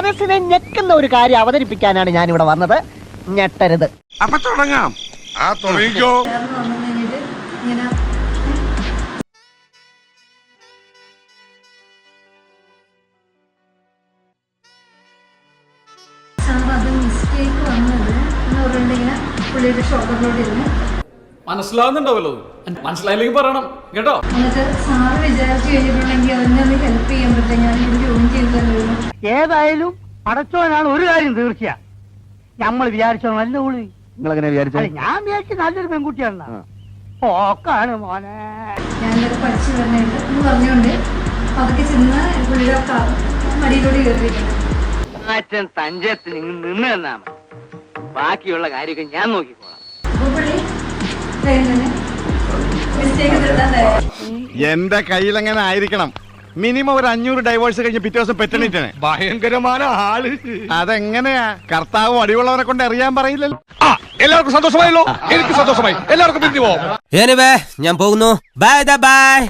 മനസ്സിനെ ഞെക്കുന്ന ഒരു കാര്യം അവതരിപ്പിക്കാനാണ് ഞാൻ ഇവിടെ വന്നത്. ഞെട്ടരുത്. അപ്പൊ തുടങ്ങാം. തുടങ്ങിക്കോ. മനസ്സിലാവുന്നുണ്ടാവല്ലോ, മനസ്സിലായില്ലെങ്കിൽ പറയണം കേട്ടോ. ഏതായാലും അടച്ചോനാണ് ഒരു കാര്യം തീർച്ചയാ. നമ്മൾ വിചാരിച്ചോ നല്ല ഉള്ളി. നിങ്ങളെങ്ങനെ വിചാരിച്ചത്? ഞാൻ വിചാരിച്ചു നല്ലൊരു പെൺകുട്ടിയാണ്. ഓക്കാണ് മോനെ. ഞാനത് പഠിച്ചു വരുന്നുണ്ട് എന്ന് പറഞ്ഞുകൊണ്ട് അതൊക്കെ ചെന്ന് പുള്ളിയുടെ മടിയിലൂടെ കയറിയിട്ടുണ്ട്. തഞ്ചത്തിന് നിന്ന് തന്നാ ബാക്കിയുള്ള കാര്യമൊക്കെ ഞാൻ നോക്കിക്കോളാം. അപ്പോൾ പുള്ളി മിസ്റ്റേക്ക് തിരുത്താൻ എന്റെ കയ്യിൽ എങ്ങനെ ആയിരിക്കണം. മിനിമം ഒരു 500 ഡൈവേഴ്സ് കഴിഞ്ഞ് പിറ്റേ ദിവസം പെറ്റണിട്ടാണ്. ഭയങ്കരമായ ആള്. അതെങ്ങനെയാ? കർത്താവ് അടിയുള്ളവരെ കൊണ്ട് അറിയാൻ പറയില്ലല്ലോ. എല്ലാവർക്കും സന്തോഷമായല്ലോ. എനിക്ക് സന്തോഷമായി. എല്ലാവർക്കും പിരിഞ്ഞു പോവാം. ഞാൻ പോകുന്നു. Bye bye.